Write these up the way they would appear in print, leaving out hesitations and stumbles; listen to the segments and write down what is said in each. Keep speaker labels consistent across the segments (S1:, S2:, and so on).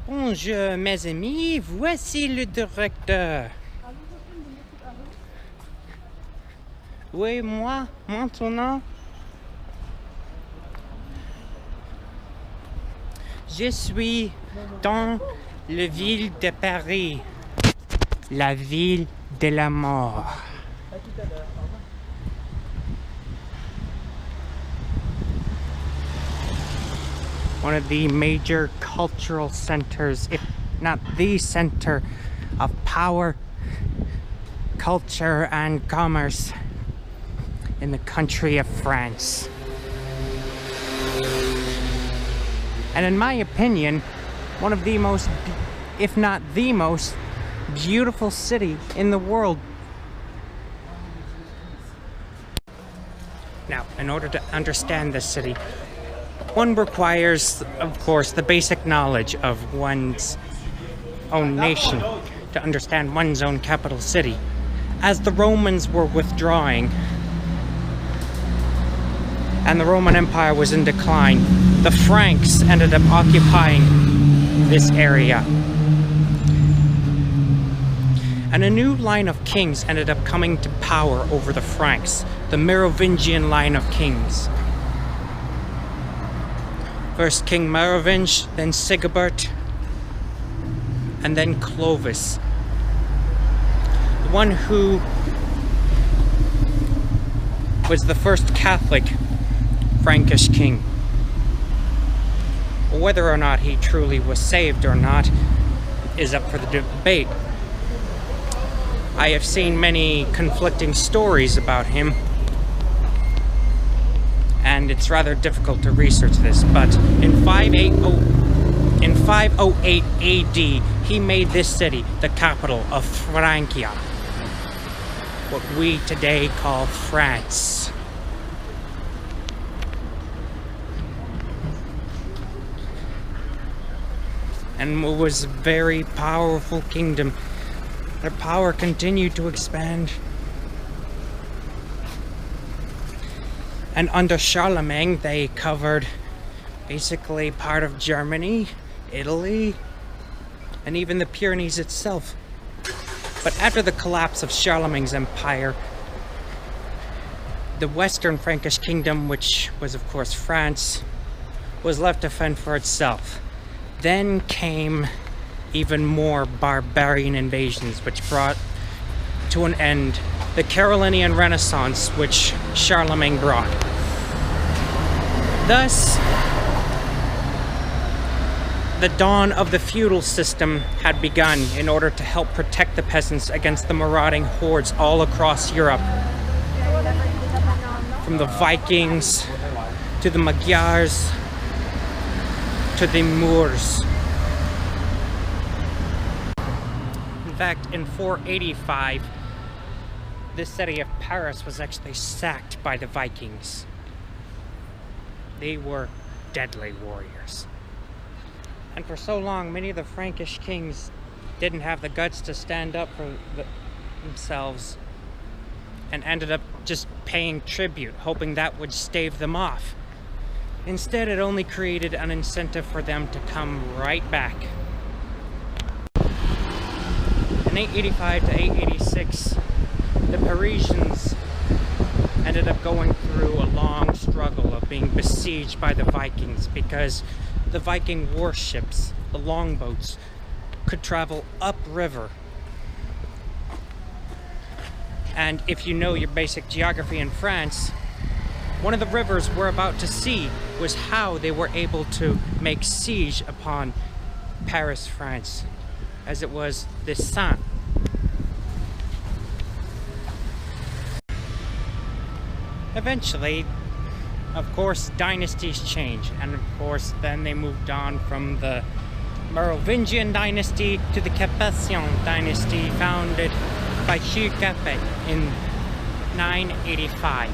S1: Bonjour mes amis, voici le directeur. Oui, moi, maintenant, je suis dans la ville de Paris, la ville de la mort. One of the major cultural centers, if not the center of power, culture, and commerce in the country of France. And in my opinion, one of the most, if not the most, beautiful city in the world. Now, in order to understand this city, one requires, of course, the basic knowledge of one's own nation to understand one's own capital city. As the Romans were withdrawing and the Roman Empire was in decline, the Franks ended up occupying this area. And a new line of kings ended up coming to power over the Franks, the Merovingian line of kings. First King Meroving, then Sigebert, and then Clovis. The one who was the first Catholic Frankish king. Whether or not he truly was saved or not is up for the debate. I have seen many conflicting stories about him, and it's rather difficult to research this, but in 508 AD, he made this city the capital of Francia, what we today call France. And it was a very powerful kingdom. Their power continued to expand. And under Charlemagne, they covered basically part of Germany, Italy, and even the Pyrenees itself. But after the collapse of Charlemagne's empire, the Western Frankish kingdom, which was of course France, was left to fend for itself. Then came even more barbarian invasions, which brought to an end the Carolingian Renaissance, which Charlemagne brought. Thus, the dawn of the feudal system had begun in order to help protect the peasants against the marauding hordes all across Europe. From the Vikings, to the Magyars, to the Moors. In fact, in 485, this city of Paris was actually sacked by the Vikings. They were deadly warriors. And for so long, many of the Frankish kings didn't have the guts to stand up for themselves and ended up just paying tribute, hoping that would stave them off. Instead, it only created an incentive for them to come right back. In 885 to 886, the Parisians ended up going through a long struggle of being besieged by the Vikings because the Viking warships, the longboats, could travel upriver. And if you know your basic geography in France, one of the rivers we're about to see was how they were able to make siege upon Paris, France, as it was the Seine. Eventually, of course, dynasties change, and of course then they moved on from the Merovingian dynasty to the Capetian dynasty founded by Hugh Capet in 985.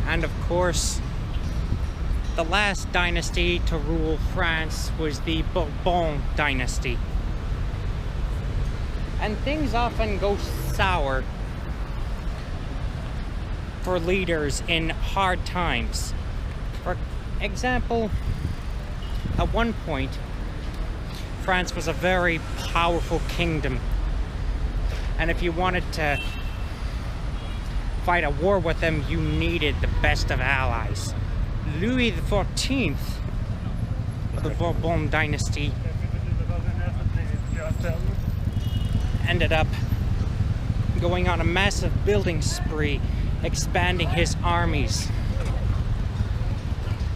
S1: And of course, the last dynasty to rule France was the Bourbon dynasty. And things often go sour for leaders in hard times. example, at one point, France was a very powerful kingdom. And if you wanted to fight a war with them, you needed the best of allies. Louis XIV of the Bourbon dynasty ended up going on a massive building spree, expanding his armies.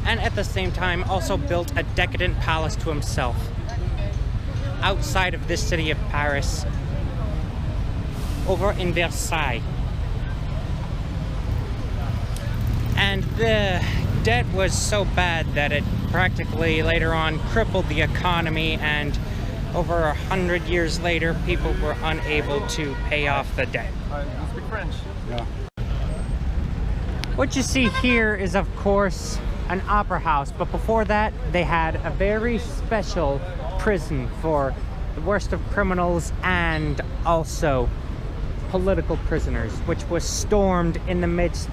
S1: And at the same time also built a decadent palace to himself outside of this city of Paris, over in Versailles. And the debt was so bad that it practically later on crippled the economy, and over 100 years later people were unable to pay off the debt.
S2: You speak French? Yeah.
S1: What you see here is, of course, an opera house, but before that they had a very special prison for the worst of criminals and also political prisoners, which was stormed in the midst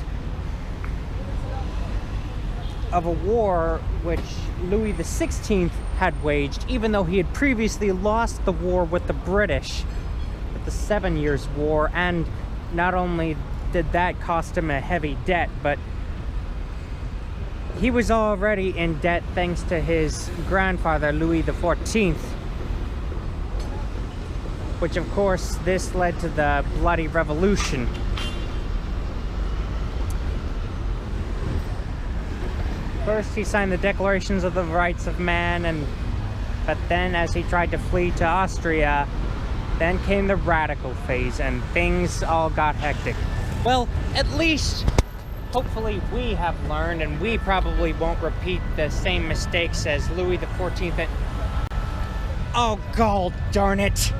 S1: of a war which Louis XVI had waged, even though he had previously lost the war with the British, with the 7 Years' War. And not only did that cost him a heavy debt, but he was already in debt thanks to his grandfather, Louis XIV, which of course this led to the Bloody Revolution. First he signed the Declarations of the Rights of Man, but then as he tried to flee to Austria, then came the radical phase and things all got hectic. Well, at least hopefully we have learned, and we probably won't repeat the same mistakes as Louis XIV. Oh, god darn it!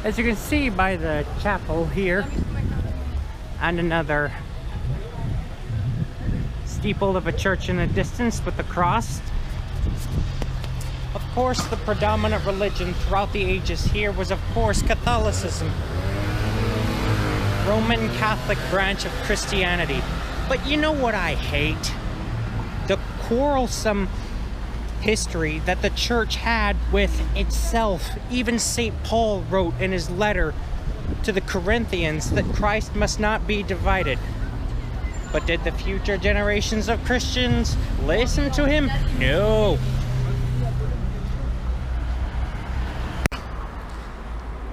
S1: As you can see by the chapel here, and another steeple of a church in the distance with the cross. Of course, the predominant religion throughout the ages here was, of course, Catholicism, Roman Catholic branch of Christianity. But you know what I hate? The quarrelsome history that the church had with itself. Even St. Paul wrote in his letter to the Corinthians that Christ must not be divided. But did the future generations of Christians listen to him? No.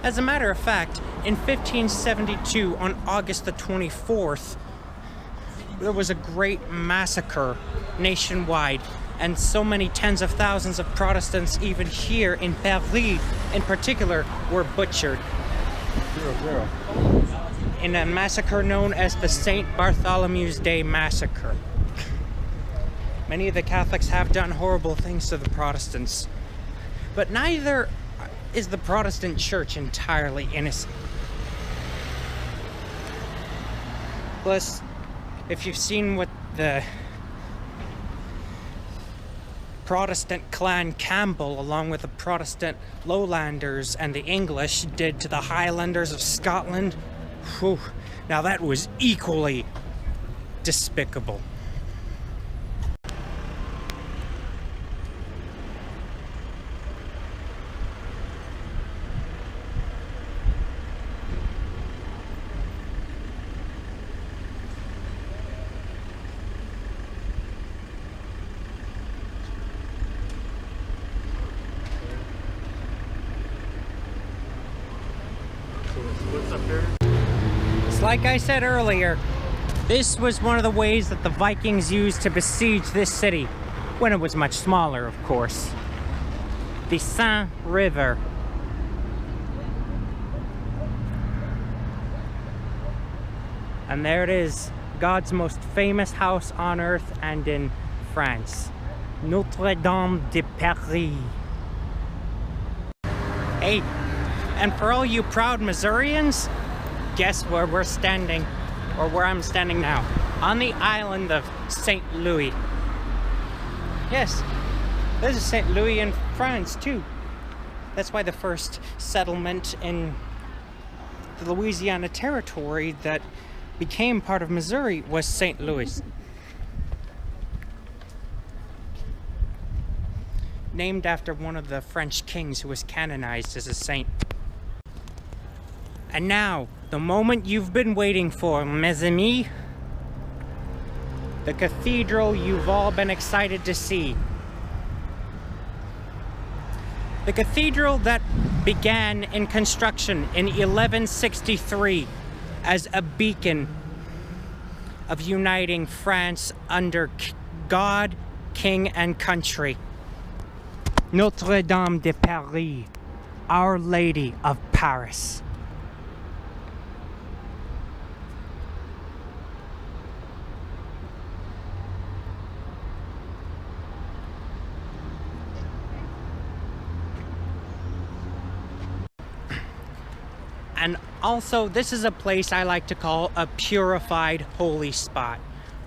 S1: As a matter of fact, in 1572, on August the 24th, there was a great massacre nationwide, and so many tens of thousands of Protestants, even here in Paris in particular, were butchered.
S2: 0-0.
S1: In a massacre known as the St. Bartholomew's Day Massacre. Many of the Catholics have done horrible things to the Protestants, but neither is the Protestant Church entirely innocent. Plus, if you've seen what the Protestant clan Campbell, along with the Protestant Lowlanders and the English, did to the Highlanders of Scotland, whew, now that was equally despicable. Like I said earlier, this was one of the ways that the Vikings used to besiege this city, when it was much smaller, of course. The Seine River. And there it is, God's most famous house on earth and in France. Notre de Paris. Hey, and for all you proud Missourians, guess where we're standing, or where I'm standing now? On the island of St. Louis. Yes, This is St. Louis in France, too. That's why the first settlement in the Louisiana Territory that became part of Missouri was St. Louis. Named after one of the French kings who was canonized as a saint. And now, the moment you've been waiting for, mes amis. The cathedral you've all been excited to see. The cathedral that began in construction in 1163 as a beacon of uniting France under God, King, and country. Notre Dame de Paris, Our Lady of Paris. And also, this is a place I like to call a purified holy spot.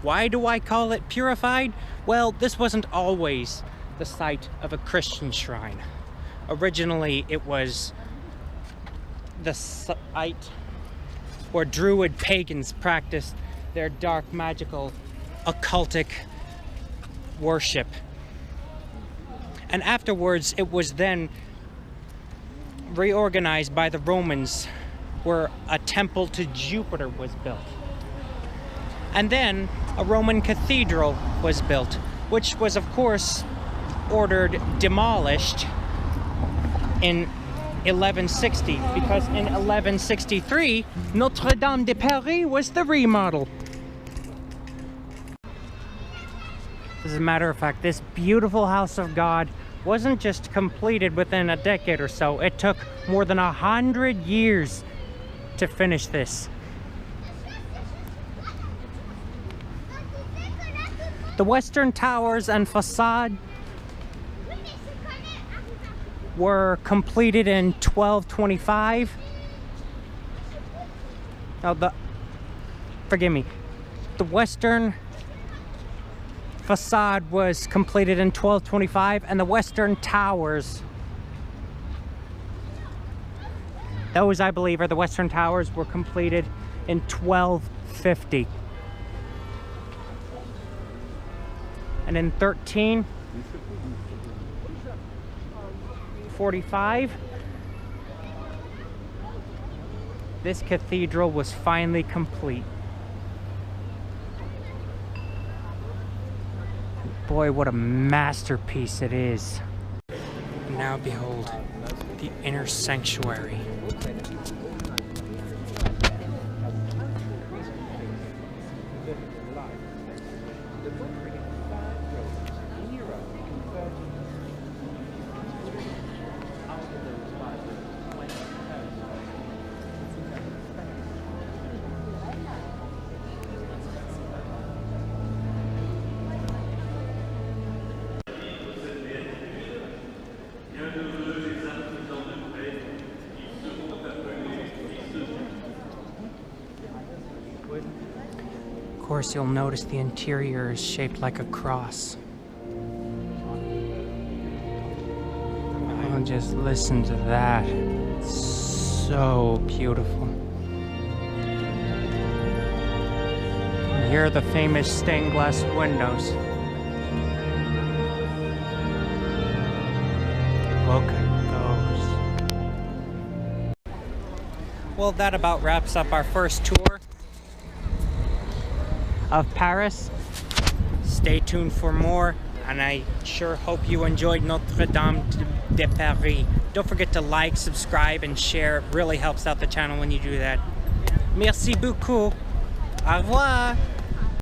S1: Why do I call it purified? Well, this wasn't always the site of a Christian shrine. Originally, it was the site where Druid pagans practiced their dark, magical, occultic worship. And afterwards, it was then reorganized by the Romans, where a temple to Jupiter was built. And then a Roman cathedral was built, which was of course ordered demolished in 1160, because in 1163 Notre Dame de Paris was the remodel. As a matter of fact, this beautiful house of God wasn't just completed within a decade or so. It took more than 100 years to finish this. The western towers and facade were completed in 1225. Now forgive me, the western facade was completed in 1225, and the western towers, those I believe are the western towers, were completed in 1250. And in 1345, this cathedral was finally complete. Boy, what a masterpiece it is. Now behold, the inner sanctuary. Of course, you'll notice the interior is shaped like a cross. Oh, just listen to that. It's so beautiful. And here are the famous stained glass windows. Look at those. Well, that about wraps up our first tour of Paris. Stay tuned for more, and I sure hope you enjoyed Notre Dame de Paris. Don't forget to like, subscribe, and share. It really helps out the channel when you do that. Merci beaucoup. Au revoir.